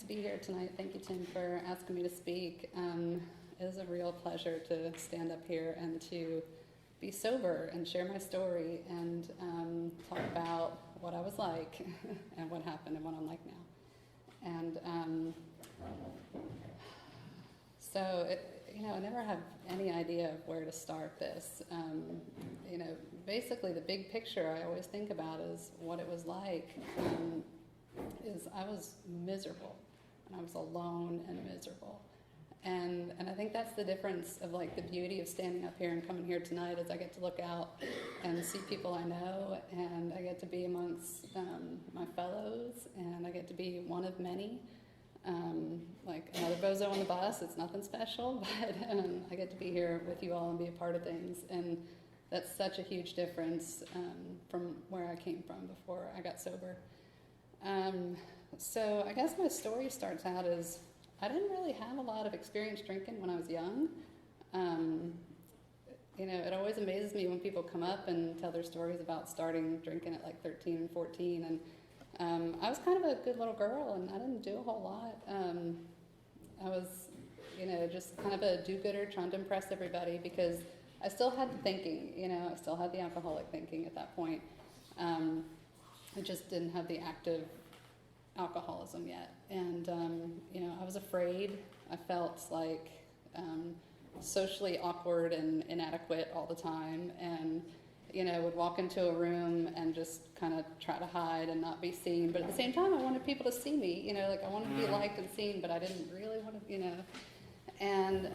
to be here tonight. Thank you, Tim, for asking me to speak. It is a real pleasure to stand up here and to be sober and share my story and talk about what I was like and what happened and what I'm like now. And I never have any idea of where to start this. Basically the big picture I always think about is what it was like. Is I was miserable, and I was alone and miserable. And I think that's the difference of like the beauty of standing up here and coming here tonight is I get to look out and see people I know, and I get to be amongst my fellows, and I get to be one of many. Like another bozo on the bus, it's nothing special, but I get to be here with you all and be a part of things. And that's such a huge difference from where I came from before I got sober. So I guess my story starts out as I didn't really have a lot of experience drinking when I was young. It always amazes me when people come up and tell their stories about starting drinking at like 13 and 14. And I was kind of a good little girl, and I didn't do a whole lot. I was, just kind of a do-gooder trying to impress everybody because I still had the thinking, I still had the alcoholic thinking at that point. I just didn't have the active alcoholism yet. And, I was afraid. I felt like socially awkward and inadequate all the time. And, would walk into a room and just kind of try to hide and not be seen. But at the same time, I wanted people to see me, I wanted to be liked and seen, but I didn't really want to, And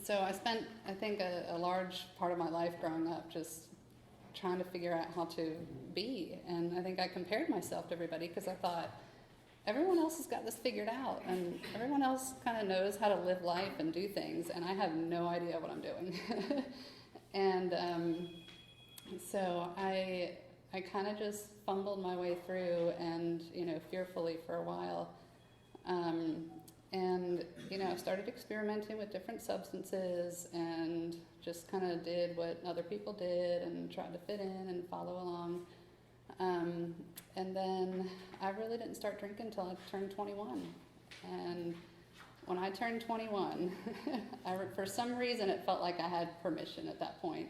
so I spent, I think, a large part of my life growing up just trying to figure out how to be. And I think I compared myself to everybody because I thought, everyone else has got this figured out, and everyone else kind of knows how to live life and do things, and I have no idea what I'm doing. And so I kind of just fumbled my way through and, fearfully for a while. I started experimenting with different substances and just kind of did what other people did and tried to fit in and follow along. And then I really didn't start drinking until I turned 21. And when I turned 21, for some reason it felt like I had permission at that point.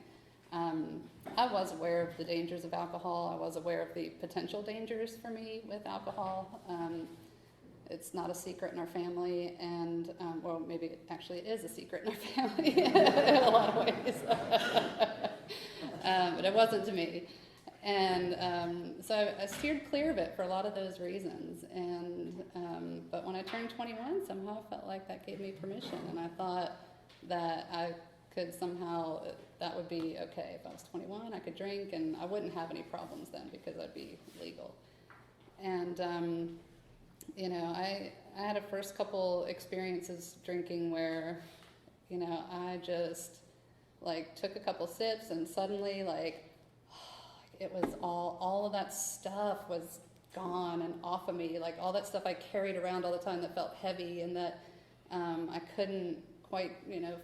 I was aware of the dangers of alcohol. I was aware of the potential dangers for me with alcohol. It's not a secret in our family, and maybe it is a secret in our family in a lot of ways. But it wasn't to me. And so I steered clear of it for a lot of those reasons. And but when I turned 21, somehow I felt like that gave me permission, and I thought that I could somehow, that would be okay. If I was 21, I could drink, and I wouldn't have any problems then because I'd be legal. And I had a first couple experiences drinking where, I just took a couple sips and suddenly it was all of that stuff was gone and off of me, all that stuff I carried around all the time that felt heavy and that I couldn't quite,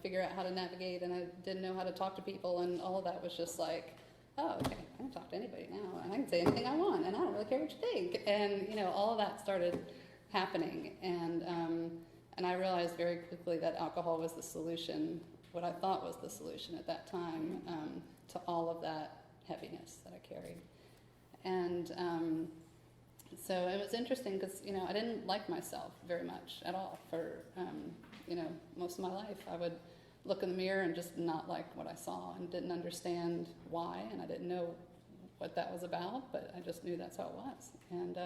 figure out how to navigate, and I didn't know how to talk to people, and all of that was just oh, okay, I can talk to anybody now, and I can say anything I want, and I don't really care what you think. And, all of that started happening, and I realized very quickly that alcohol was the solution, what I thought was the solution at that time, to all of that heaviness that I carried. And so it was interesting because, I didn't like myself very much at all for, most of my life. I would look in the mirror and just not like what I saw and didn't understand why, and I didn't know what that was about, but I just knew that's how it was. And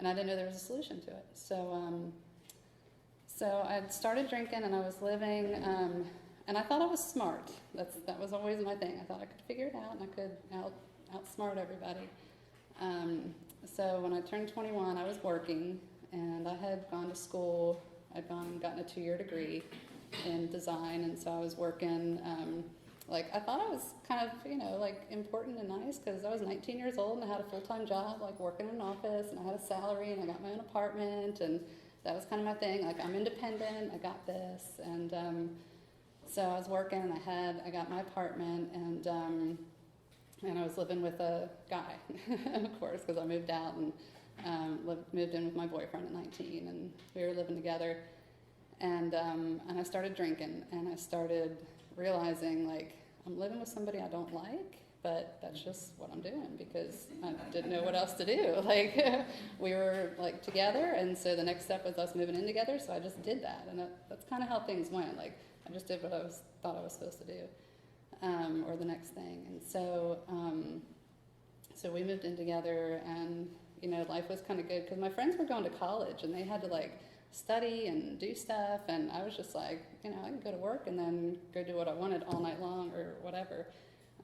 I didn't know there was a solution to it. So I started drinking, and I was living, and I thought I was smart. That was always my thing. I thought I could figure it out, and I could outsmart everybody. So when I turned 21, I was working, and I had gone to school. I'd gone and gotten a 2-year degree in design, and so I was working. I thought I was kind of, important and nice because I was 19 years old and I had a full-time job, working in an office, and I had a salary, and I got my own apartment, and that was kind of my thing. I'm independent, I got this, and so I was working, and I got my apartment, and I was living with a guy, of course, because I moved out, and moved in with my boyfriend at 19, and we were living together. And I started drinking, and I started realizing, like, I'm living with somebody I don't like, but that's just what I'm doing because I didn't know what else to do. Like, we were, like, together, and so the next step was us moving in together, so I just did that. And that's kind of how things went. Like, I just did what I thought I was supposed to do, or the next thing. And so, so we moved in together, and, you know, life was kind of good because my friends were going to college, and they had to, like, study and do stuff, and I was just like, you know, I can go to work and then go do what I wanted all night long or whatever.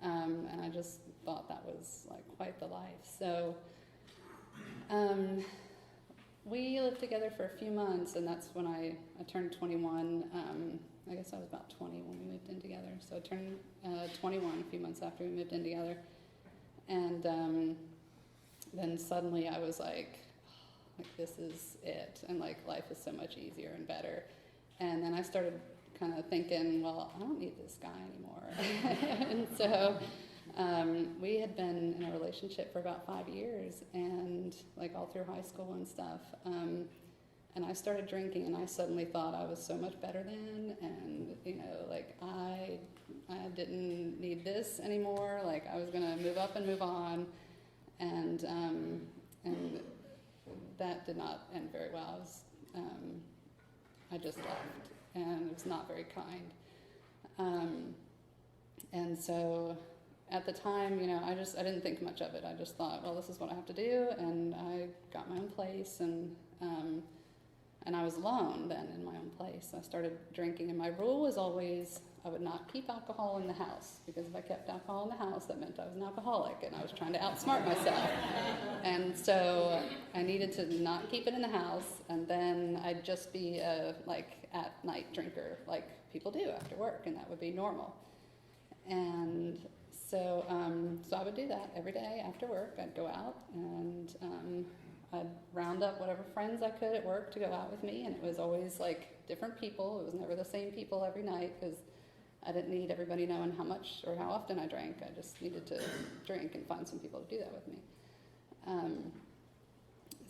And I just thought that was, like, quite the life. So we lived together for a few months, and that's when I turned 21. I guess I was about 20 when we moved in together. So I turned 21 a few months after we moved in together. And then suddenly I was like, this is it. And, like, life is so much easier and better. And then I started kind of thinking, well, I don't need this guy anymore. And so we had been in a relationship for about 5 years, and, like, all through high school and stuff. And I started drinking, and I suddenly thought I was so much better than, and, you know, like, I didn't need this anymore. Like, I was gonna move up and move on, and that did not end very well. I just left, and it was not very kind. And so at the time, you know, I didn't think much of it. I just thought, well, this is what I have to do, and I got my own place, and I was alone then in my own place. I started drinking, and my rule was always I would not keep alcohol in the house, because if I kept alcohol in the house, that meant I was an alcoholic, and I was trying to outsmart myself. And so I needed to not keep it in the house, and then I'd just be a, like, at-night drinker, like people do after work, and that would be normal. And so I would do that every day after work. I'd go out, and I'd round up whatever friends I could at work to go out with me, and it was always, like, different people. It was never the same people every night, because I didn't need everybody knowing how much or how often I drank. I just needed to drink and find some people to do that with me.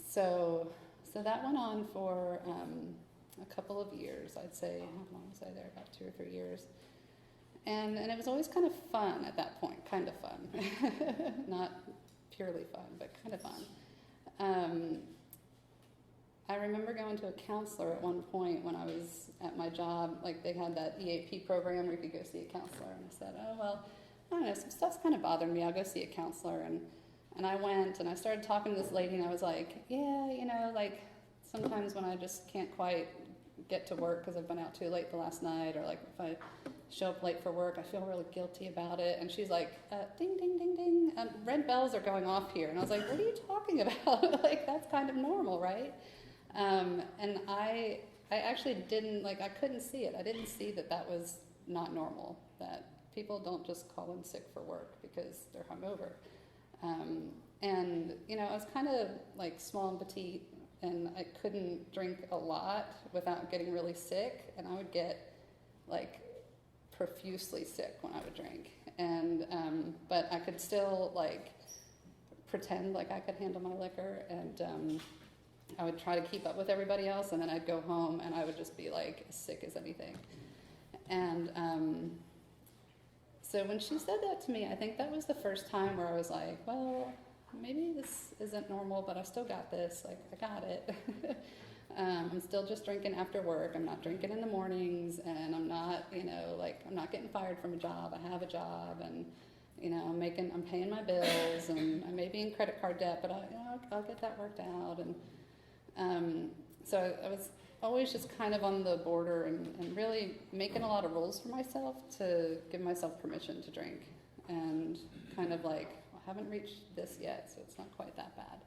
So that went on for a couple of years, I'd say. How long was I there? About 2 or 3 years. And it was always kind of fun at that point, kind of fun. Not purely fun, but kind of fun. I remember going to a counselor at one point when I was at my job. Like, they had that EAP program where you could go see a counselor, and I said, oh, well, I don't know, some stuff's kind of bothering me. I'll go see a counselor. And I went, and I started talking to this lady, and I was like, yeah, you know, like, sometimes when I just can't quite get to work because I've been out too late the last night, or, like, if I show up late for work, I feel really guilty about it. And she's like, ding, ding, ding, ding, red bells are going off here. And I was like, what are you talking about? Like, that's kind of normal, right? And I actually didn't, like, I couldn't see it. I didn't see that that was not normal, that people don't just call in sick for work because they're hungover. And, you know, I was kind of, like, small and petite, and I couldn't drink a lot without getting really sick, and I would get, like, profusely sick when I would drink. And, but I could still, like, pretend like I could handle my liquor, and I would try to keep up with everybody else, and then I'd go home and I would just be, like, as sick as anything. And so when she said that to me, I think that was the first time where I was like, well, maybe this isn't normal, but I still got this. Like, I got it. I'm still just drinking after work. I'm not drinking in the mornings, and I'm not, you know, like, I'm not getting fired from a job. I have a job, and, you know, I'm paying my bills, and I may be in credit card debt, but I'll get that worked out. And so I was always just kind of on the border, and really making a lot of rules for myself to give myself permission to drink, and kind of like, well, I haven't reached this yet, so it's not quite that bad.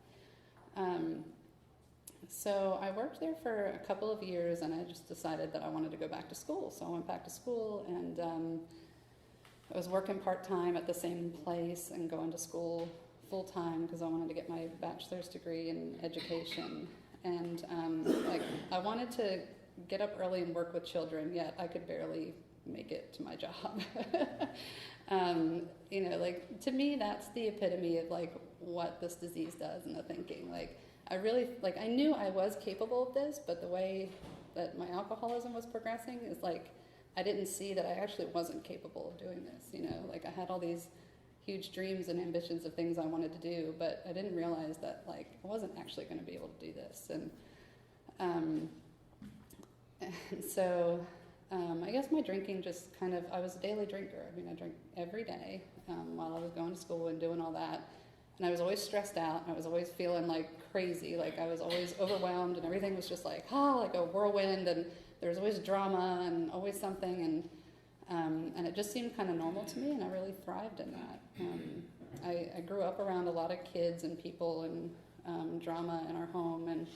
So I worked there for a couple of years, and I just decided that I wanted to go back to school. So I went back to school, and I was working part-time at the same place and going to school full-time because I wanted to get my bachelor's degree in education. And like, I wanted to get up early and work with children, yet I could barely make it to my job. You know, like, to me, that's the epitome of, like, what this disease does in the thinking. Like, I really, like, I knew I was capable of this, but the way that my alcoholism was progressing is like, I didn't see that I actually wasn't capable of doing this, you know? Like, I had all these huge dreams and ambitions of things I wanted to do, but I didn't realize that, like, I wasn't actually going to be able to do this. And so I guess my drinking just kind of, I was a daily drinker. I mean, I drank every day while I was going to school and doing all that. And I was always stressed out, and I was always feeling like crazy, like I was always overwhelmed, and everything was just like, like a whirlwind, and there was always drama and always something, and it just seemed kind of normal to me, and I really thrived in that. I grew up around a lot of kids and people and drama in our home, and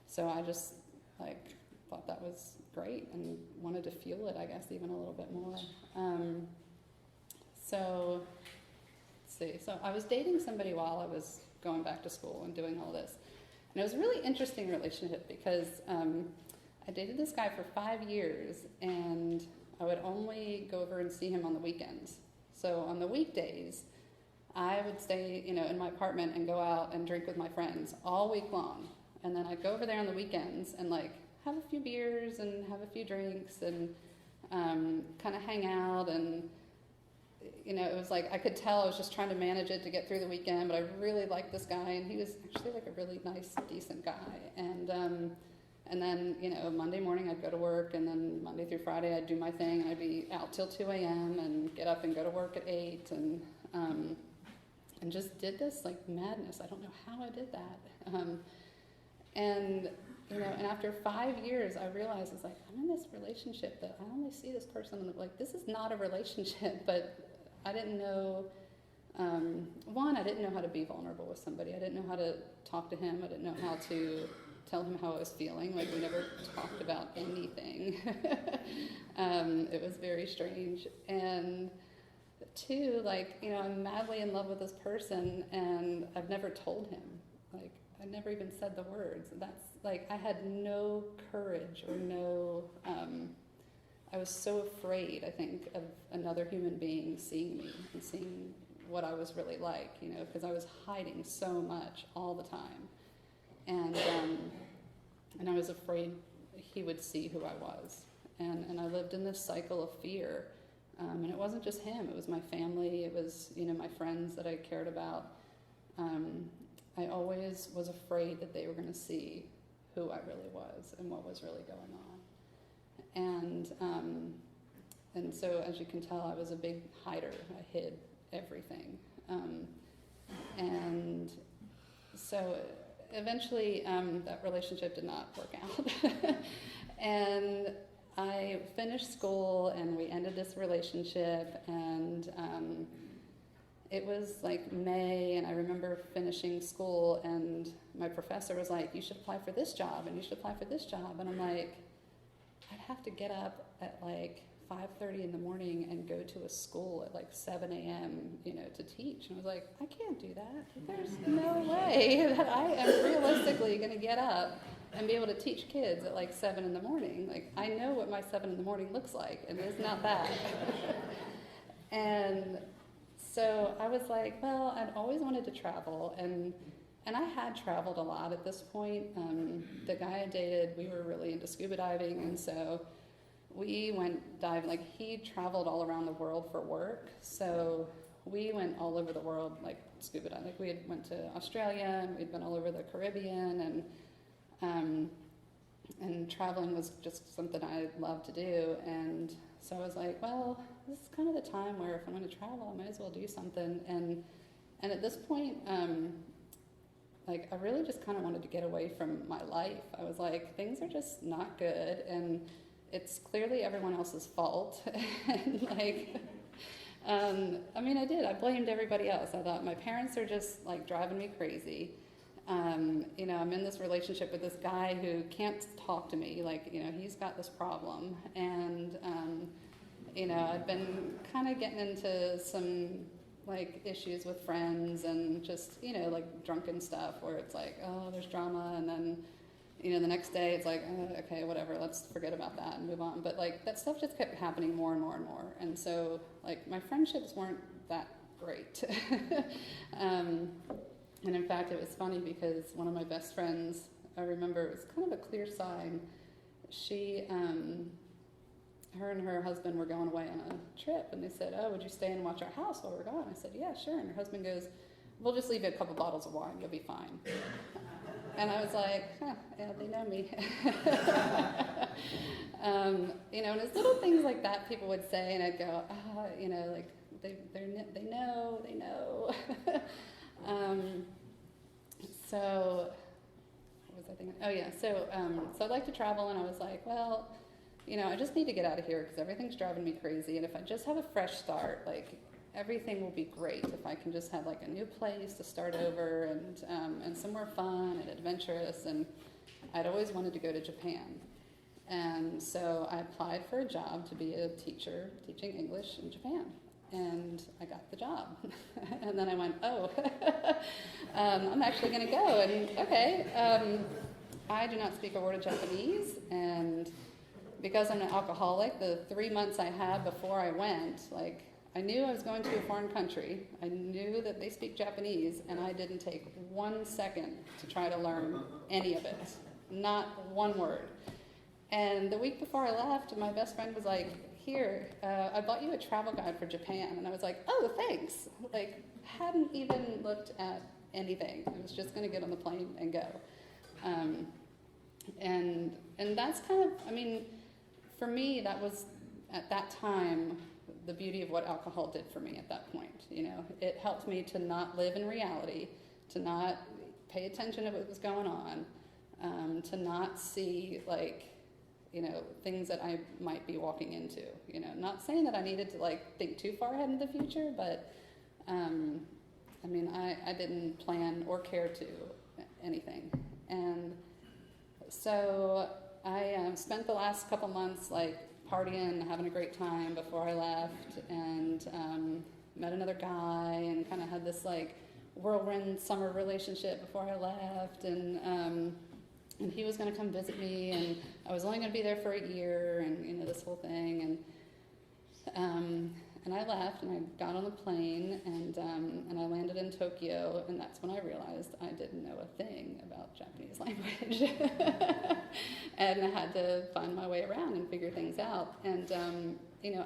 so I just like thought that was great and wanted to fuel it, I guess, even a little bit more. So I was dating somebody while I was going back to school and doing all this. And it was a really interesting relationship because I dated this guy for 5 years, and I would only go over and see him on the weekends. So on the weekdays, I would stay, in my apartment and go out and drink with my friends all week long. And then I'd go over there on the weekends and like have a few beers and have a few drinks and kind of hang out. And it was like I could tell I was just trying to manage it to get through the weekend, but I really liked this guy, and he was actually like a really nice, decent guy. And then, Monday morning I'd go to work, and then Monday through Friday I'd do my thing, and I'd be out till 2 a.m. and get up and go to work at 8, and just did this like madness. I don't know how I did that. And after 5 years, I realized it's like, I'm in this relationship that I only see this person, like, this is not a relationship, but I didn't know, I didn't know how to be vulnerable with somebody. I didn't know how to talk to him. I didn't know how to tell him how I was feeling. Like, we never talked about anything. It was very strange. And two, like, I'm madly in love with this person, and I've never told him. Like, I never even said the words. That's, like, I had no courage or no, I was so afraid, I think, of another human being seeing me and seeing what I was really like, because I was hiding so much all the time. And I was afraid he would see who I was. And I lived in this cycle of fear. And it wasn't just him, it was my family, it was, my friends that I cared about. I always was afraid that they were going to see who I really was and what was really going on. And so, as you can tell, I was a big hider. I hid everything. And so eventually that relationship did not work out. And I finished school, and we ended this relationship, and it was like May, and I remember finishing school, and my professor was like, you should apply for this job, and you should apply for this job. And I'm like, I'd have to get up at like 5:30 in the morning and go to a school at like 7 a.m., to teach. And I was like, I can't do that. There's no way that I am realistically going to get up and be able to teach kids at like 7 in the morning. Like, I know what my 7 in the morning looks like, and it's not that. And so I was like, well, I'd always wanted to travel, and I had traveled a lot at this point. The guy I dated, we were really into scuba diving, and so we went diving. Like, he traveled all around the world for work, so we went all over the world, like, scuba diving. Like, we had went to Australia, and we'd been all over the Caribbean, and traveling was just something I loved to do. And so I was like, well, this is kind of the time where if I'm going to travel, I might as well do something. And at this point, like, I really just kind of wanted to get away from my life. I was like, things are just not good, and it's clearly everyone else's fault. And like, I did. I blamed everybody else. I thought my parents are just like driving me crazy. I'm in this relationship with this guy who can't talk to me. Like, he's got this problem, and I've been kind of getting into some like issues with friends, and just like drunken stuff where it's like, oh, there's drama, and then the next day it's like, oh, okay, whatever, let's forget about that and move on. But like, that stuff just kept happening more and more and more, and so like my friendships weren't that great. And in fact, it was funny because one of my best friends, I remember, it was kind of a clear sign. She, her and her husband were going away on a trip, and they said, "Oh, would you stay and watch our house while we're gone?" I said, "Yeah, sure." And her husband goes, "We'll just leave you a couple bottles of wine. You'll be fine." And I was like, huh, yeah, they know me. And it's little things like that people would say, and I'd go, like they know. So what was I thinking? Oh yeah, so I like to travel, and I was like, well, I just need to get out of here because everything's driving me crazy, and if I just have a fresh start, like everything will be great if I can just have like a new place to start over and somewhere fun and adventurous. And I'd always wanted to go to Japan. And so I applied for a job to be a teacher teaching English in Japan. And I got the job. And then I went, oh, I'm actually going to go. And okay, I do not speak a word of Japanese. And because I'm an alcoholic, the 3 months I had before I went, like, I knew I was going to a foreign country. I knew that they speak Japanese, and I didn't take 1 second to try to learn any of it. Not one word. And the week before I left, my best friend was like, "Here, I bought you a travel guide for Japan." And I was like, "Oh, thanks." Like, hadn't even looked at anything. I was just going to get on the plane and go. And that's kind of, for me, that was, at that time, the beauty of what alcohol did for me at that point. It helped me to not live in reality, to not pay attention to what was going on, to not see, like, things that I might be walking into. Not saying that I needed to, like, think too far ahead in the future, but, I didn't plan or care to anything. And so I spent the last couple months, like, partying, having a great time before I left, and met another guy, and kind of had this, like, whirlwind summer relationship before I left, and he was going to come visit me, and I was only going to be there for a year, and this whole thing, and I left, and I got on the plane, and I landed in Tokyo, and that's when I realized I didn't know a thing about Japanese language, and I had to find my way around and figure things out. And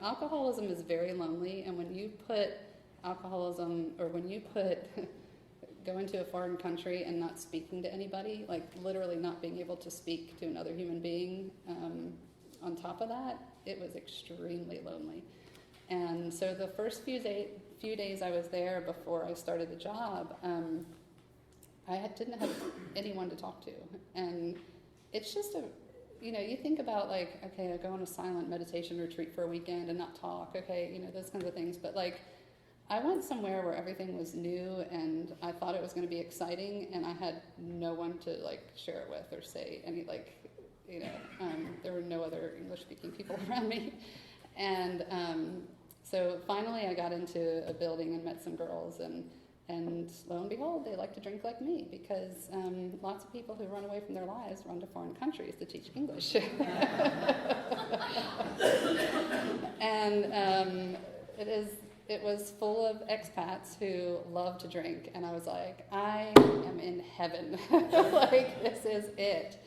alcoholism is very lonely, and when you put alcoholism, or when you put going to a foreign country and not speaking to anybody, like literally not being able to speak to another human being, on top of that, it was extremely lonely. And so the first few days I was there before I started the job, I didn't have anyone to talk to. And it's just you think about, like, okay, I go on a silent meditation retreat for a weekend and not talk, okay, those kinds of things. But, like, I went somewhere where everything was new, and I thought it was going to be exciting, and I had no one to, like, share it with or say any, like, there were no other English-speaking people around me. And so finally I got into a building and met some girls, and lo and behold, they like to drink like me, because lots of people who run away from their lives run to foreign countries to teach English. And it was full of expats who love to drink, and I was like, I am in heaven. Like, this is it.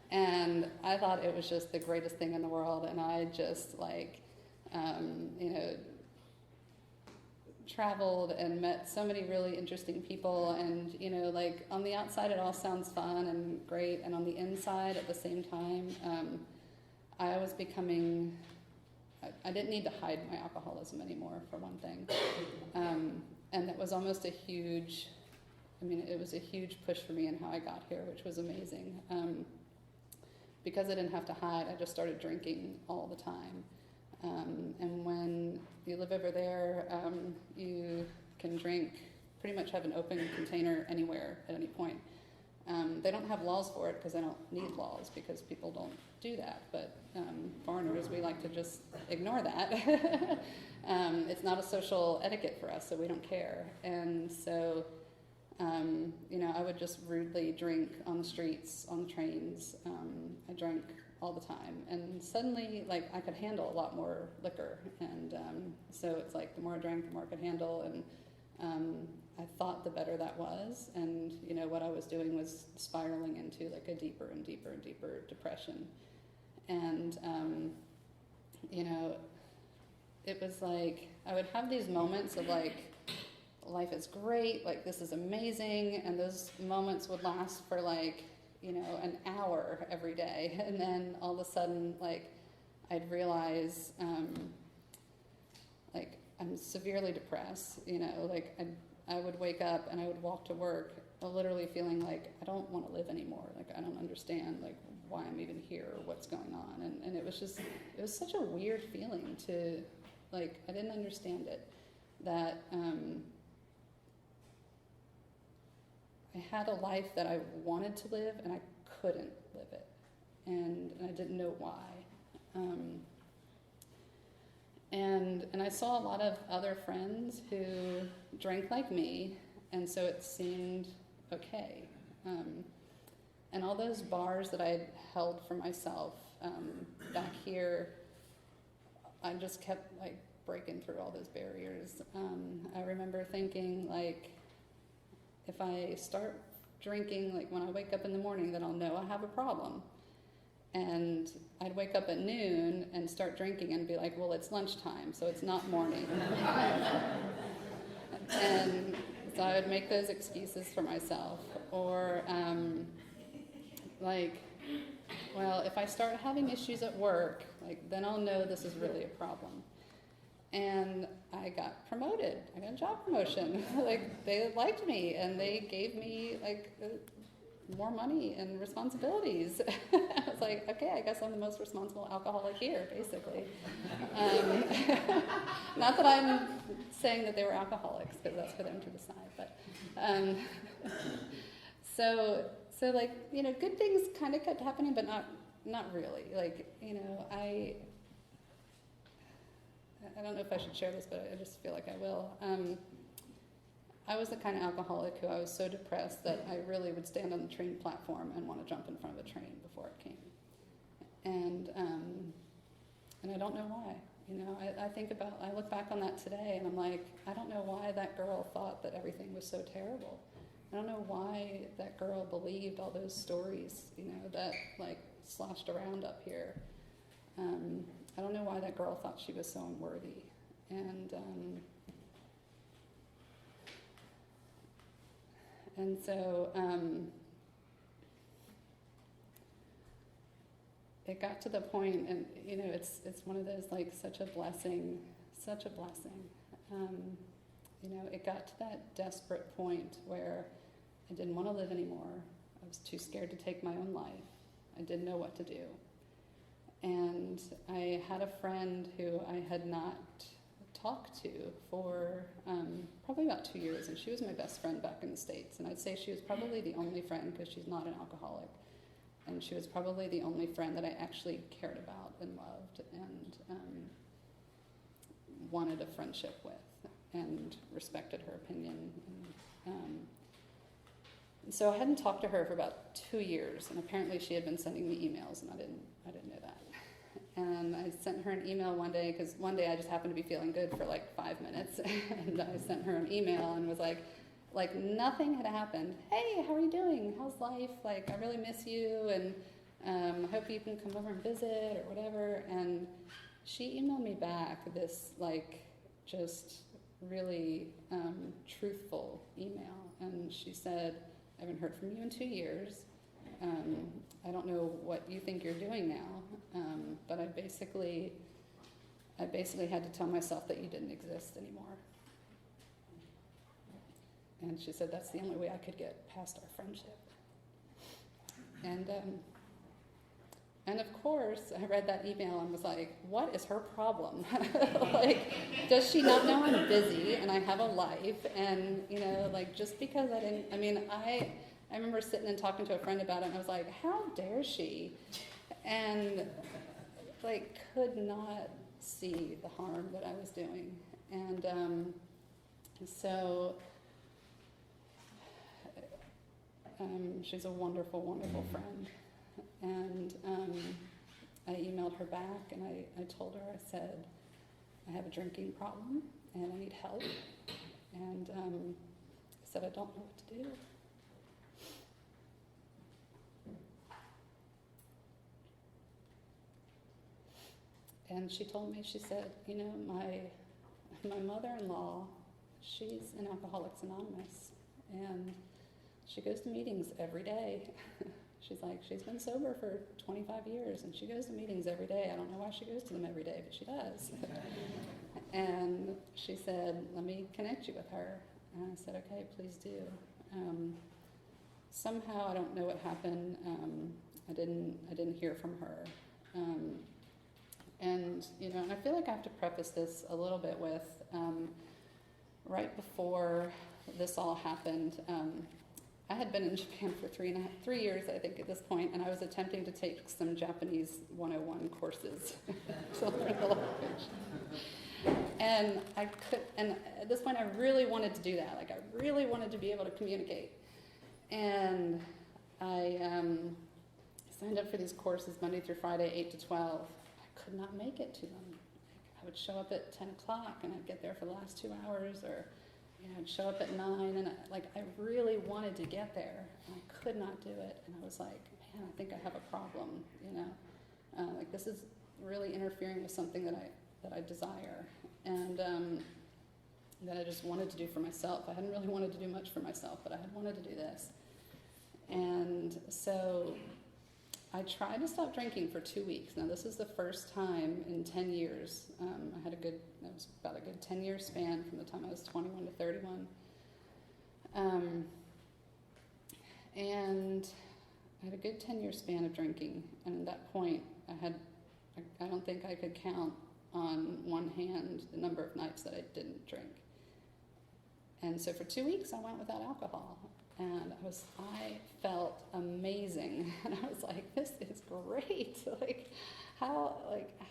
And I thought it was just the greatest thing in the world, and I just, like, traveled and met so many really interesting people, and like, on the outside it all sounds fun and great, and on the inside at the same time, I was becoming, I didn't need to hide my alcoholism anymore, for one thing, and that was almost a huge, it was a huge push for me in how I got here, which was amazing, because I didn't have to hide. I just started drinking all the time. And when you live over there, you can drink, pretty much have an open container anywhere at any point. They don't have laws for it because they don't need laws, because people don't do that. But foreigners, we like to just ignore that. It's not a social etiquette for us, so we don't care. And so, I would just rudely drink on the streets, on the trains. I drank all the time, and suddenly, like, I could handle a lot more liquor, and so it's like the more I drank, the more I could handle, and I thought the better that was, and you know what I was doing was spiraling into like a deeper and deeper and deeper depression. And you know, it was like I would have these moments of like, life is great, like this is amazing, and those moments would last for like, you know, an hour every day, and then all of a sudden, like, I'd realize, like, I'm severely depressed, you know, like, I would wake up and I would walk to work literally feeling like I don't want to live anymore, like, I don't understand, like, why I'm even here or what's going on, and it was just, it was such a weird feeling to, like, I didn't understand it, that, I had a life that I wanted to live and I couldn't live it, and I didn't know why. And I saw a lot of other friends who drank like me, and so it seemed okay. And all those bars that I had held for myself back here, I just kept like breaking through all those barriers. I remember thinking like, if I start drinking, like when I wake up in the morning, then I'll know I have a problem. And I'd wake up at noon and start drinking and be like, well, it's lunchtime, so it's not morning. And so I would make those excuses for myself. Or like, well, if I start having issues at work, like then I'll know this is really a problem. And I got promoted. I got a job promotion. Like, they liked me, and they gave me, like, more money and responsibilities. I was like, okay, I guess I'm the most responsible alcoholic here, basically. Not that I'm saying that they were alcoholics, because that's for them to decide. But so like, you know, good things kind of kept happening, but not really. Like, you know, I don't know if I should share this, but I just feel like I will. I was the kind of alcoholic who I was so depressed that I really would stand on the train platform and want to jump in front of a train before it came. And I don't know why. You know, I look back on that today and I'm like, I don't know why that girl thought that everything was so terrible. I don't know why that girl believed all those stories, you know, that like sloshed around up here. I don't know why that girl thought she was so unworthy. And so it got to the point, and you know, it's one of those like such a blessing. You know, it got to that desperate point where I didn't want to live anymore. I was too scared to take my own life. I didn't know what to do. And I had a friend who I had not talked to for probably about 2 years, and she was my best friend back in the States. And I'd say she was probably the only friend, because she's not an alcoholic, and she was probably the only friend that I actually cared about and loved and wanted a friendship with and respected her opinion. So I hadn't talked to her for about 2 years, and apparently she had been sending me emails, and I didn't know that. And I sent her an email one day, because one day I just happened to be feeling good for like 5 minutes, and I sent her an email and was like nothing had happened. Hey, how are you doing? How's life? Like, I really miss you, and I hope you can come over and visit or whatever. And she emailed me back this like just really truthful email, and she said, I haven't heard from you in 2 years. I don't know what you think you're doing now, but I basically had to tell myself that you didn't exist anymore. And she said that's the only way I could get past our friendship. And of course, I read that email and was like, what is her problem? Like, does she not know I'm busy and I have a life? And, you know, like, just because I remember sitting and talking to a friend about it, and I was like, how dare she? And, like, could not see the harm that I was doing. And so she's a wonderful, wonderful friend. And I emailed her back, and I told her, I said, I have a drinking problem, and I need help. And said, I don't know what to do. And she told me, she said, you know, my mother-in-law, she's in Alcoholics Anonymous, and she goes to meetings every day. She's like, she's been sober for 25 years, and she goes to meetings every day. I don't know why she goes to them every day, but she does. And she said, let me connect you with her. And I said, okay, please do. Somehow, I don't know what happened. I didn't hear from her. And, you know, and I feel like I have to preface this a little bit with, right before this all happened, I had been in Japan for 3 years, I think, at this point, and I was attempting to take some Japanese 101 courses to learn the language. And and at this point, I really wanted to do that. Like, I really wanted to be able to communicate. And I signed up for these courses Monday through Friday, 8 to 12. I could not make it to them. I would show up at 10 o'clock, and I'd get there for the last 2 hours, or I'd show up at 9, and I really wanted to get there, and I could not do it. And I was like, man, I think I have a problem, you know. Like, this is really interfering with something that I desire, and that I just wanted to do for myself. I hadn't really wanted to do much for myself, but I had wanted to do this. And so I tried to stop drinking for 2 weeks. Now, this is the first time in 10 years. It was about a good 10-year span from the time I was 21 to 31. And I had a good 10-year span of drinking. And at that point, I don't think I could count on one hand the number of nights that I didn't drink. And so for 2 weeks, I went without alcohol. And I felt amazing, and I was like, this is great. How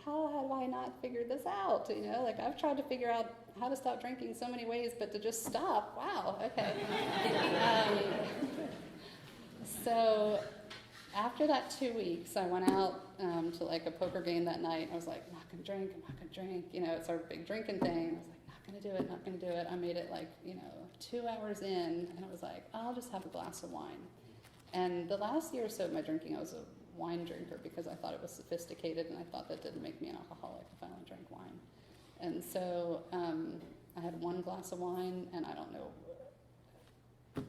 have I not figured this out? You know, like, I've tried to figure out how to stop drinking so many ways, but to just stop, wow, okay. So after that 2 weeks, I went out to like a poker game that night. I was like, I'm not gonna drink. You know, it's our big drinking thing. I was like, not gonna do it. I made it like, 2 hours in, and I was like, I'll just have a glass of wine. And the last year or so of my drinking, I was a wine drinker because I thought it was sophisticated, and I thought that didn't make me an alcoholic if I only drank wine. And so I had one glass of wine, and I don't know, I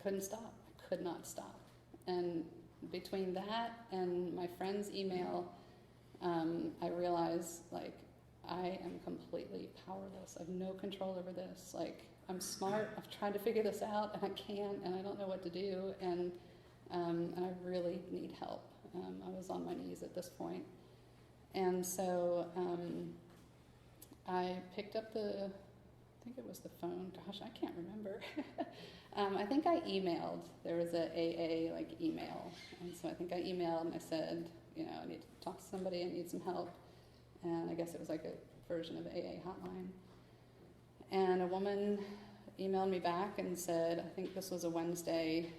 couldn't stop. I could not stop. And between that and my friend's email, I realized, like, I am completely powerless. I have no control over this. Like, I'm smart. I've tried to figure this out, and I can't, and I don't know what to do, and I really need help. I was on my knees at this point. And so I picked up I think it was the phone. Gosh, I can't remember. I think I emailed. There was a AA, like, email. And so I think I emailed, and I said, I need to talk to somebody. I need some help. And I guess it was like a version of AA hotline. And a woman emailed me back and said, I think this was a Wednesday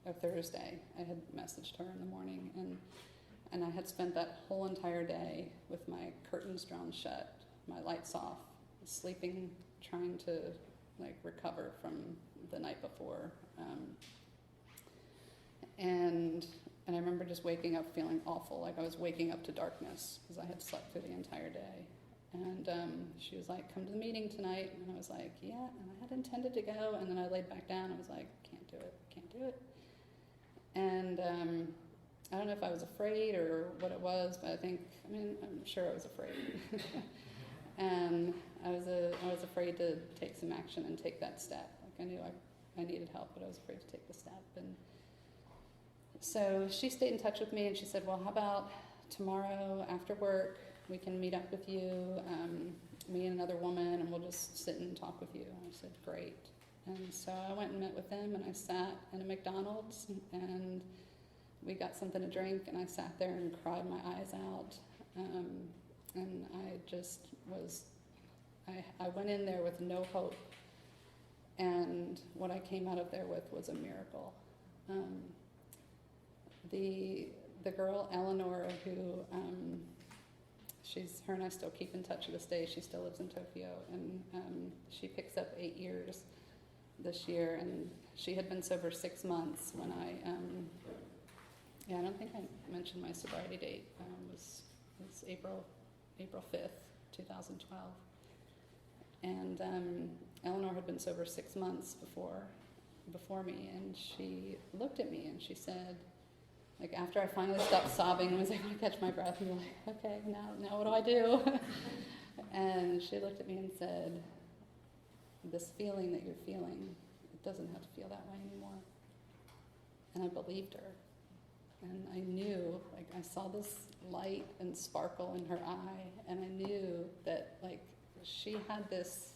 or Thursday. I had messaged her in the morning, and I had spent that whole entire day with my curtains drawn shut, my lights off, sleeping, trying to, like, recover from the night before. And I remember just waking up feeling awful, like I was waking up to darkness because I had slept through the entire day. And she was like, come to the meeting tonight. And I was like, yeah. And I had intended to go. And then I laid back down. I was like, can't do it. And I don't know if I was afraid or what it was, but I'm sure I was afraid. And I was afraid to take some action and take that step. Like, I knew I needed help, but I was afraid to take the step. And so she stayed in touch with me, and she said, well, how about tomorrow after work, we can meet up with you, me and another woman, and we'll just sit and talk with you. And I said, great. And so I went and met with them, and I sat in a McDonald's, and we got something to drink, and I sat there and cried my eyes out. And I just I went in there with no hope, and what I came out of there with was a miracle. The girl, Eleanor, who, her and I still keep in touch to this day. She still lives in Tokyo, and she picks up 8 years this year, and she had been sober 6 months when I don't think I mentioned my sobriety date. Was April 5th, 2012. And Eleanor had been sober 6 months before me, and she looked at me and she said, like, after I finally stopped sobbing and was able to catch my breath, and be like, okay, now what do I do? And she looked at me and said, this feeling that you're feeling, it doesn't have to feel that way anymore. And I believed her. And I knew, like, I saw this light and sparkle in her eye, and I knew that, like, she had this,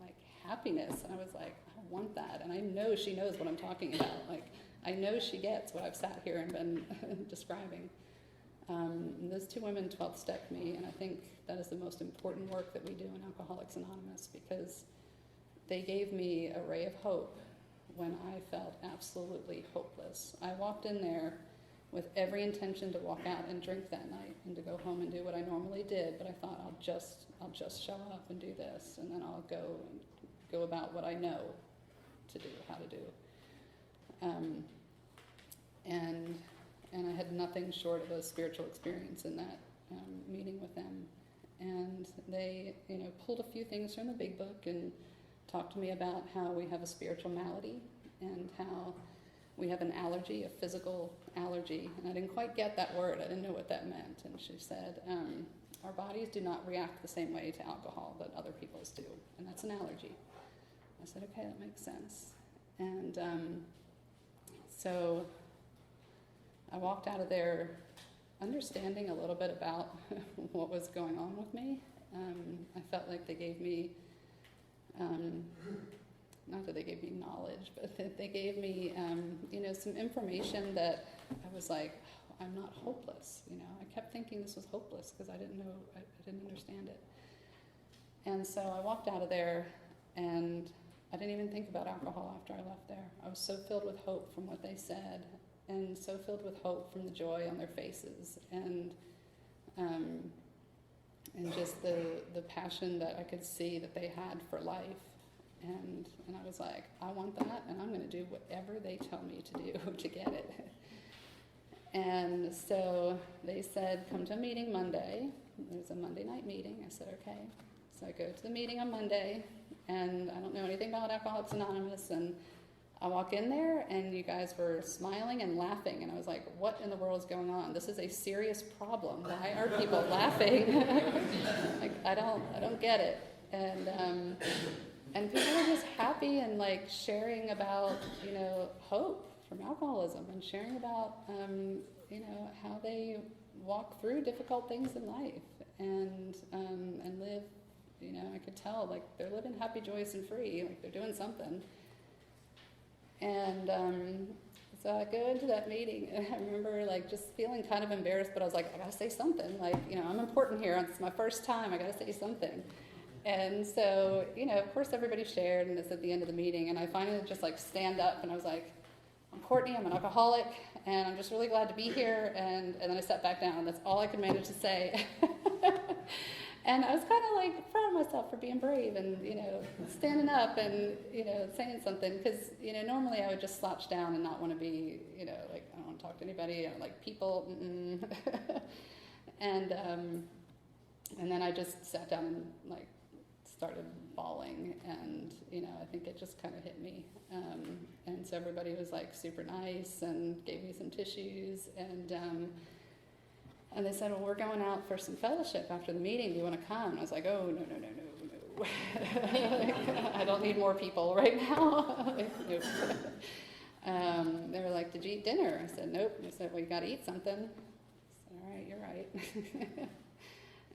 like, happiness, and I was like, I want that. And I know she knows what I'm talking about. Like, I know she gets what I've sat here and been describing. And those two women 12-stepped me, and I think that is the most important work that we do in Alcoholics Anonymous, because they gave me a ray of hope when I felt absolutely hopeless. I walked in there with every intention to walk out and drink that night and to go home and do what I normally did, but I thought I'll just show up and do this, and then I'll go about what I know to do, how to do. And I had nothing short of a spiritual experience in that meeting with them. And they, pulled a few things from the big book and talked to me about how we have a spiritual malady and how we have an allergy, a physical allergy. And I didn't quite get that word. I didn't know what that meant. And she said, our bodies do not react the same way to alcohol that other people's do. And that's an allergy. I said, okay, that makes sense. And so I walked out of there understanding a little bit about what was going on with me. I felt like they gave me, not that they gave me knowledge, but that they gave me, some information that I was like, oh, I'm not hopeless. I kept thinking this was hopeless because I didn't know, I didn't understand it. And so I walked out of there, and I didn't even think about alcohol after I left there. I was so filled with hope from what they said, and so filled with hope from the joy on their faces, and just the passion that I could see that they had for life. And I was like, I want that, and I'm going to do whatever they tell me to do to get it. And so they said, come to a meeting Monday. It was a Monday night meeting. I said, okay. So I go to the meeting on Monday, and I don't know anything about Alcoholics Anonymous, and I walk in there, and you guys were smiling and laughing, and I was like, what in the world is going on? This is a serious problem. Why are people laughing? Like, I don't get it. And people were just happy and, like, sharing about, hope from alcoholism, and sharing about, how they walk through difficult things in life and live, I could tell, like, they're living happy, joyous, and free, like, they're doing something. And so I go into that meeting, and I remember, like, just feeling kind of embarrassed, but I was like, I gotta say something, like, I'm important here, it's my first time, I gotta say something. And so, of course everybody shared, and it's at the end of the meeting, and I finally just, like, stand up, and I was like, I'm Courtney, I'm an alcoholic, and I'm just really glad to be here, and then I sat back down, and that's all I could manage to say. And I was kind of, like, proud of myself for being brave and, standing up and, saying something, because, normally I would just slouch down and not want to be, like, I don't want to talk to anybody, I don't like people, And then I just sat down and, like, started bawling, and, I think it just kind of hit me. And so everybody was, like, super nice and gave me some tissues, and they said, well, we're going out for some fellowship after the meeting. Do you want to come? And I was like, oh, no. I don't need more people right now. Nope. They were like, did you eat dinner? I said, nope. They said, well, you got to eat something. I said, all right, you're right.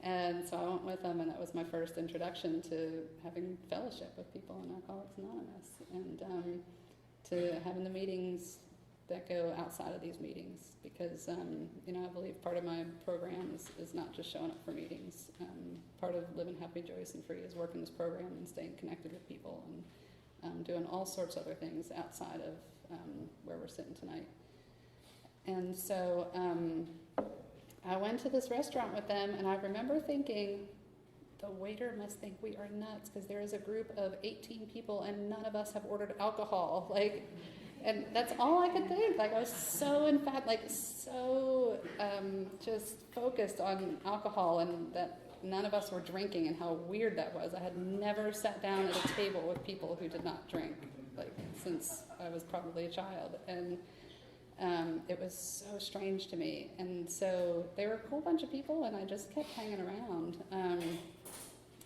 And so I went with them, and that was my first introduction to having fellowship with people in Alcoholics Anonymous, and to having the meetings that go outside of these meetings, because I believe part of my program is not just showing up for meetings. Part of living happy, joyous, and free is working this program and staying connected with people, and doing all sorts of other things outside of where we're sitting tonight. And so I went to this restaurant with them, and I remember thinking, the waiter must think we are nuts because there is a group of 18 people and none of us have ordered alcohol. Like, and that's all I could think. Like, I was so just focused on alcohol and that none of us were drinking and how weird that was. I had never sat down at a table with people who did not drink, like, since I was probably a child. And it was so strange to me. And so they were a cool bunch of people, and I just kept hanging around.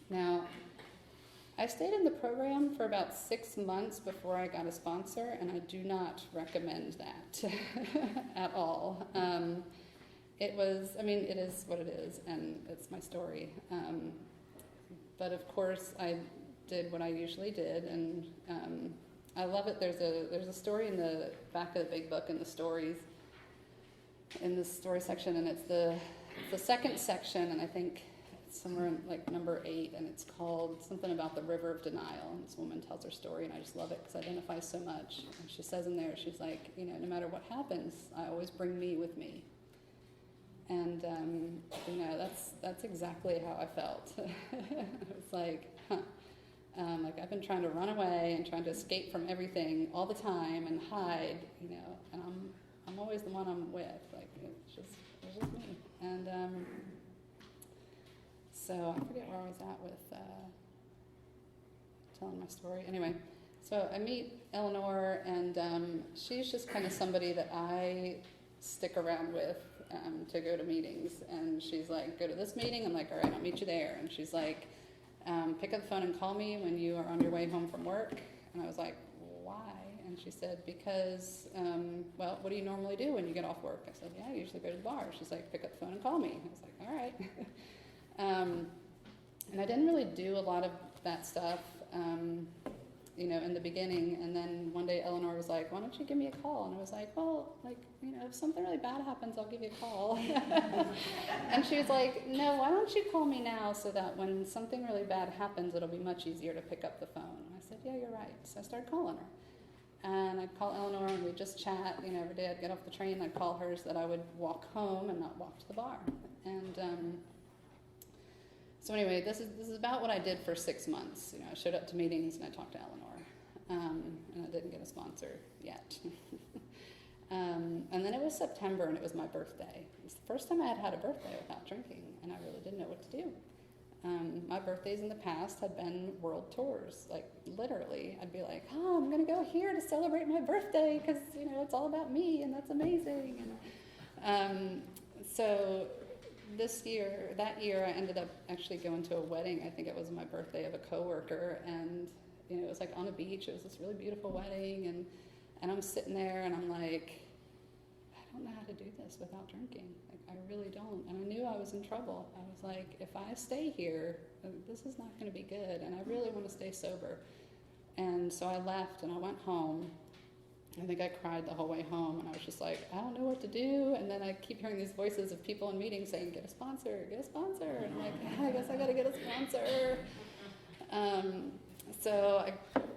Now, I stayed in the program for about 6 months before I got a sponsor, and I do not recommend that at all. It is what it is, and it's my story. But of course, I did what I usually did, and I love it. There's a story in the back of the big book in the stories, in the story section, and it's the second section, and I think it's somewhere in like number 8, and it's called something about the river of denial. And this woman tells her story, and I just love it because it identifies so much. And she says in there, she's like, no matter what happens, I always bring me with me. And that's exactly how I felt. It's like, like I've been trying to run away and trying to escape from everything all the time and hide, and I'm always the one I'm with. Like it's just me. And so I forget where I was at with telling my story. Anyway, so I meet Eleanor, and she's just kind of somebody that I stick around with. To go to meetings, and she's like, go to this meeting. I'm like, all right, I'll meet you there. And she's like, pick up the phone and call me when you are on your way home from work. And I was like, why? And she said, because, well, what do you normally do when you get off work? I said, yeah, I usually go to the bar. She's like, pick up the phone and call me. I was like, all right. And I didn't really do a lot of that stuff, in the beginning. And then one day Eleanor was like, why don't you give me a call? And I was like, well, like, if something really bad happens, I'll give you a call. And she was like, no, why don't you call me now so that when something really bad happens, it'll be much easier to pick up the phone. And I said, yeah, you're right. So I started calling her. And I'd call Eleanor, and we'd just chat. Every day I'd get off the train, I'd call her so that I would walk home and not walk to the bar. And so anyway, this is about what I did for 6 months. I showed up to meetings and I talked to Eleanor. And I didn't get a sponsor yet. And then it was September, and it was my birthday. It was the first time I had had a birthday without drinking, and I really didn't know what to do. My birthdays in the past had been world tours. Like, literally, I'd be like, oh, I'm going to go here to celebrate my birthday because, it's all about me, and that's amazing. And so that year, I ended up actually going to a wedding. I think it was my birthday of a coworker, and it was like on a beach. It was this really beautiful wedding, and I'm sitting there, and I'm like, I don't know how to do this without drinking. Like, I really don't. And I knew I was in trouble. I was like, if I stay here, this is not going to be good, and I really want to stay sober. And so I left, and I went home. I think I cried the whole way home, and I was just like, I don't know what to do. And then I keep hearing these voices of people in meetings saying, get a sponsor. And I'm like, I guess I got to get a sponsor. So I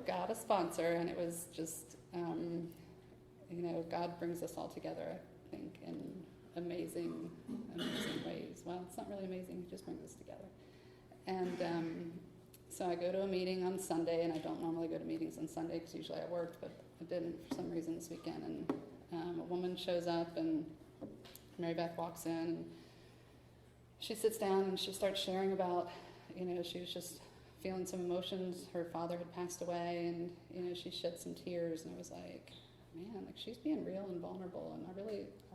got a sponsor, and it was just, God brings us all together, I think, in amazing ways. Well, it's not really amazing, He just brings us together. And so I go to a meeting on Sunday, and I don't normally go to meetings on Sunday because usually I worked, but I didn't for some reason this weekend. And a woman shows up, and Mary Beth walks in, and she sits down, and she starts sharing about, she was just feeling some emotions. Her father had passed away, and she shed some tears, and I was like, man, like she's being real and vulnerable, and I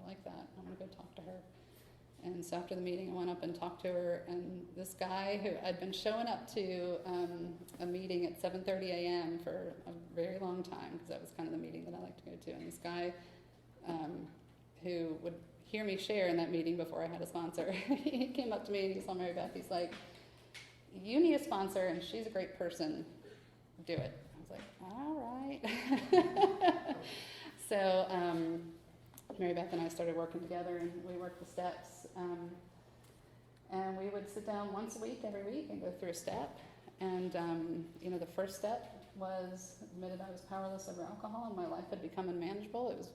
like that. I want to go talk to her. And so after the meeting, I went up and talked to her, and this guy who I'd been showing up to a meeting at 7:30 a.m. for a very long time, because that was kind of the meeting that I like to go to, and this guy who would hear me share in that meeting before I had a sponsor, he came up to me and he saw Mary Beth. He's like, you need a sponsor, and she's a great person. Do it. I was like, all right. So Mary Beth and I started working together, and we worked the steps. And we would sit down once a week, every week, and go through a step. And, the first step was admitted I was powerless over alcohol, and my life had become unmanageable. It was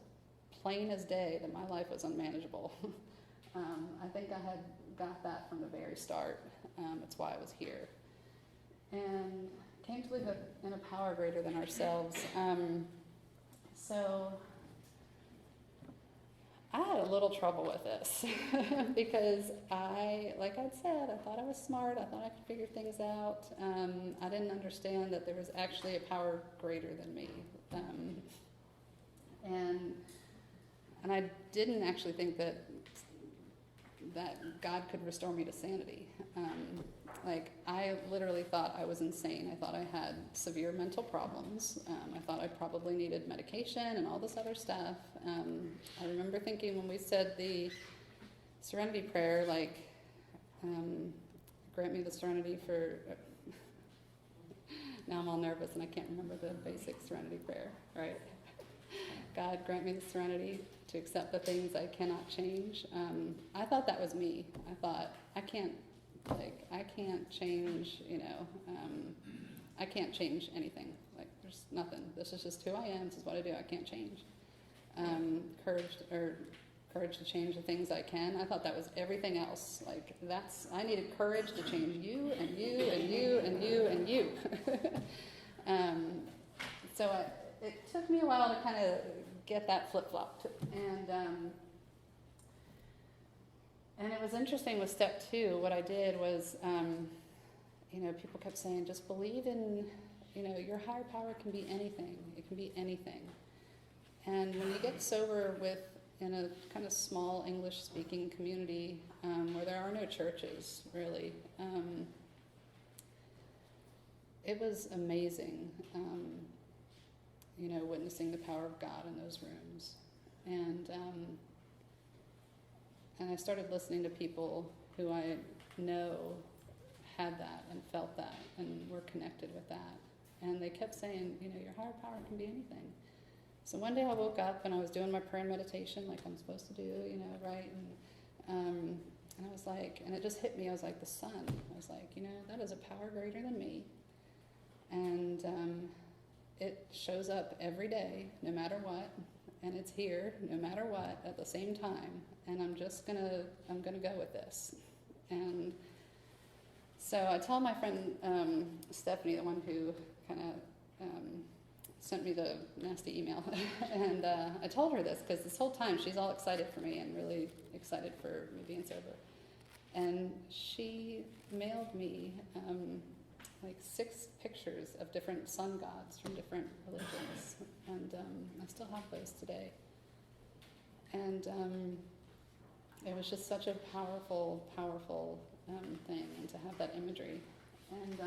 plain as day that my life was unmanageable. I think I had got that from the very start. That's why I was here. And came to believe in a power greater than ourselves. So I had a little trouble with this because like I'd said, I thought I was smart. I thought I could figure things out. I didn't understand that there was actually a power greater than me. And I didn't actually think that God could restore me to sanity. Like, I literally thought I was insane. I thought I had severe mental problems. I thought I probably needed medication and all this other stuff. I remember thinking when we said the serenity prayer, like, grant me the serenity for... Now I'm all nervous and I can't remember the basic serenity prayer, right? God, grant me the serenity to accept the things I cannot change. I thought that was me. I thought, I can't change, I can't change anything. Like, there's nothing. This is just who I am. This is what I do. I can't change. Courage to change the things I can. I thought that was everything else. Like, I needed courage to change you and you and you and you and you. It took me a while to kind of get that flip-flopped. And it was interesting with step 2, what I did was, people kept saying, just believe in, your higher power can be anything. It can be anything. And when you get sober in a kind of small English-speaking community where there are no churches, really, it was amazing, witnessing the power of God in those rooms. And I started listening to people who I know had that and felt that and were connected with that. And they kept saying, your higher power can be anything. So one day I woke up and I was doing my prayer and meditation like I'm supposed to do, right? And I was like, and it just hit me. I was like, the sun. I was like, that is a power greater than me. And it shows up every day, no matter what. And it's here, no matter what, at the same time. And I'm gonna go with this. And so I tell my friend Stephanie, the one who kind of sent me the nasty email, and I told her this because this whole time she's all excited for me and really excited for me being sober. And she mailed me like 6 pictures of different sun gods from different religions, and I still have those today. And it was just such a powerful thing, and to have that imagery. And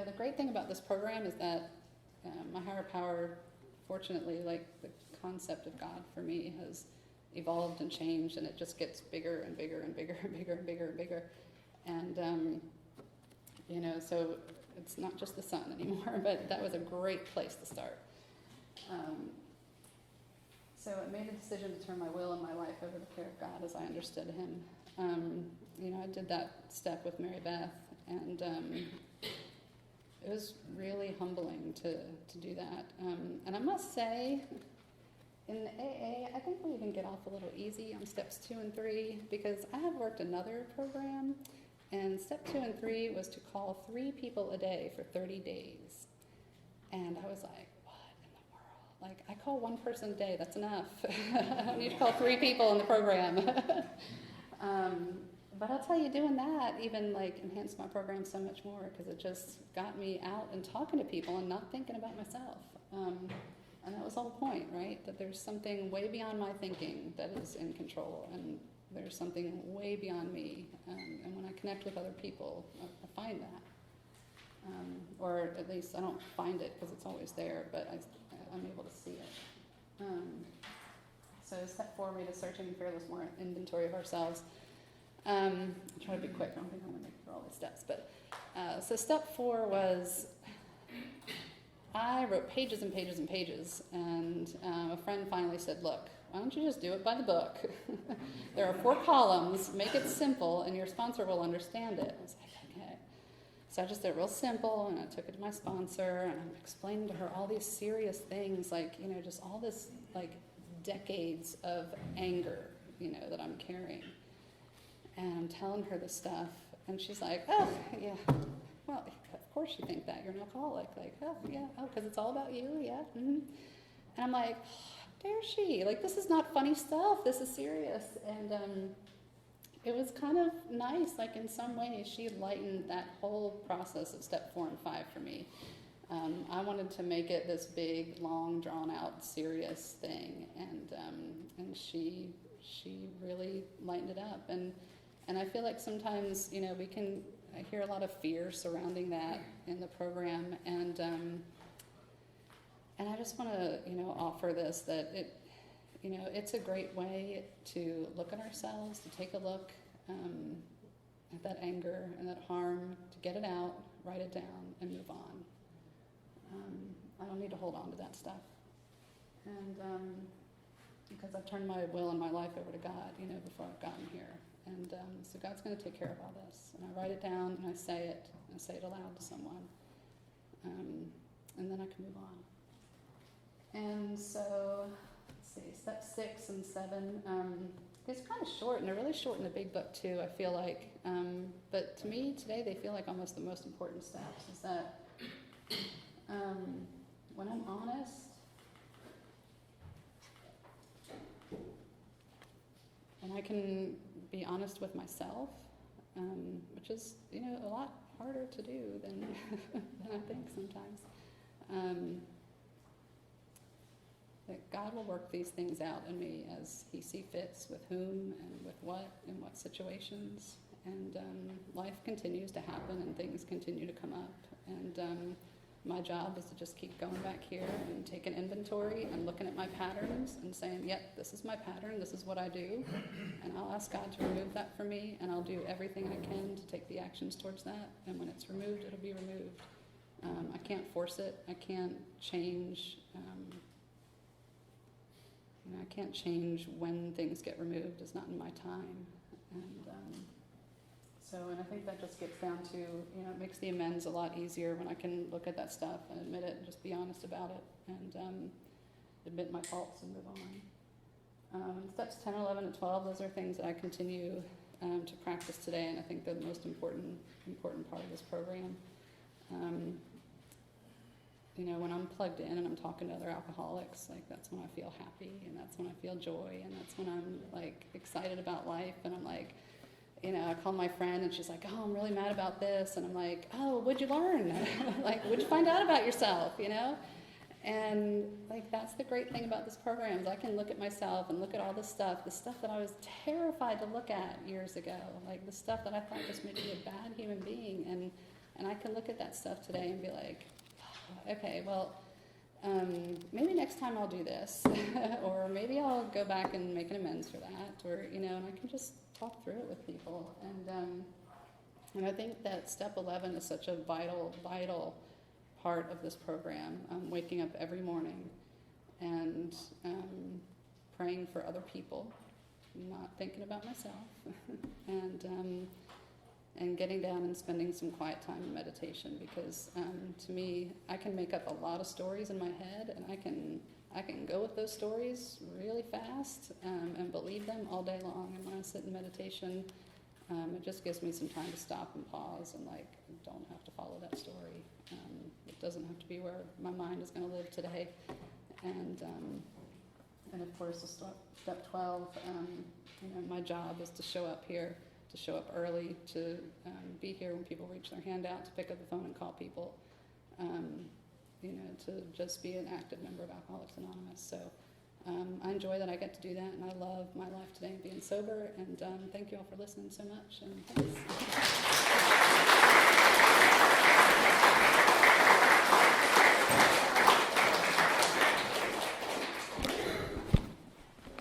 the great thing about this program is that my higher power, fortunately, like the concept of God for me has evolved and changed, and it just gets bigger and bigger and bigger and bigger and bigger and bigger. And so it's not just the sun anymore, but that was a great place to start. So I made a decision to turn my will and my life over to the care of God as I understood him. I did that step with Mary Beth, and it was really humbling to do that. And I must say, in the AA, I think we even get off a little easy on steps 2 and 3, because I have worked another program, and step 2 and 3 was to call 3 people a day for 30 days. And I was like, what in the world? Like, I call 1 person a day, that's enough. I don't need to call 3 people in the program. But I'll tell you, doing that even like enhanced my program so much more, because it just got me out and talking to people and not thinking about myself. And that was the whole point, right? That there's something way beyond my thinking that is in control, and there's something way beyond me. And when I connect with other people, I find that. Or at least I don't find it because it's always there, but I'm able to see it. So step 4 made a searching and fearless more inventory of ourselves. I'm trying to be quick. I don't think I'm going to make it through all these steps. But so step 4 was, I wrote pages and pages and pages, and a friend finally said, look, why don't you just do it by the book? There are 4 columns, make it simple, and your sponsor will understand it. I was like, okay. So I just did it real simple, and I took it to my sponsor, and I'm explaining to her all these serious things, like, just all this, like, decades of anger, that I'm carrying. And I'm telling her this stuff, and she's like, oh, yeah, well, of course you think that, you're an alcoholic. Like, oh, yeah, oh, because it's all about you, yeah. Mm-hmm. And I'm like, how dare she? Like, this is not funny stuff, this is serious. And it was kind of nice, like in some ways she lightened that whole process of step 4 and 5 for me. I wanted to make it this big, long, drawn-out, serious thing, and she really lightened it up. And I feel like sometimes, you know, I hear a lot of fear surrounding that in the program, and I just want to, you know, offer this, that it's a great way to look at ourselves, to take a look at that anger and that harm, to get it out, write it down, and move on. I don't need to hold on to that stuff. And because I've turned my will and my life over to God, you know, before I've gotten here. And so God's going to take care of all this. And I write it down, and I say it aloud to someone. And then I can move on. And so, let's see, step 6 and 7. It's kind of short, and they're really short in the big book too, I feel like. But to me, today, they feel like almost the most important steps, is that when I'm honest, and I can be honest with myself, which is, you know, a lot harder to do than I think sometimes. That God will work these things out in me as He sees fits, with whom and with what, in what situations. And life continues to happen, and things continue to come up. And my job is to just keep going back here and taking inventory and looking at my patterns and saying, yep, this is my pattern, this is what I do. And I'll ask God to remove that from me, and I'll do everything I can to take the actions towards that. And when it's removed, it'll be removed. I can't force it. I can't change. I can't change when things get removed. It's not in my time. And I think that just gets down to, you know, it makes the amends a lot easier when I can look at that stuff and admit it and just be honest about it, and admit my faults and move on. Steps 10, 11, and 12, those are things that I continue to practice today, and I think they're the most important part of this program. You know, when I'm plugged in and I'm talking to other alcoholics, like, that's when I feel happy, and that's when I feel joy, and that's when I'm, like, excited about life, and I'm like, you know, I call my friend, and she's like, oh, I'm really mad about this, and I'm like, oh, what'd you learn? Like, what'd you find out about yourself, you know? And, like, that's the great thing about this program, is I can look at myself and look at all the stuff that I was terrified to look at years ago, like, the stuff that I thought just made me a bad human being, and I can look at that stuff today and be like, okay, well, maybe next time I'll do this, or maybe I'll go back and make an amends for that, or, you know, and I can just talk through it with people. And I think that step 11 is such a vital part of this program. Waking up every morning and praying for other people, not thinking about myself, and getting down and spending some quiet time in meditation, because to me, I can make up a lot of stories in my head, and I can go with those stories really fast and believe them all day long. And when I sit in meditation, it just gives me some time to stop and pause and, like, don't have to follow that story. It doesn't have to be where my mind is going to live today. And of course, step 12, you know, my job is to show up here, to show up early, to be here when people reach their hand out, to pick up the phone and call people, you know, to just be an active member of Alcoholics Anonymous. So I enjoy that I get to do that, and I love my life today and being sober, and thank you all for listening so much, and thanks.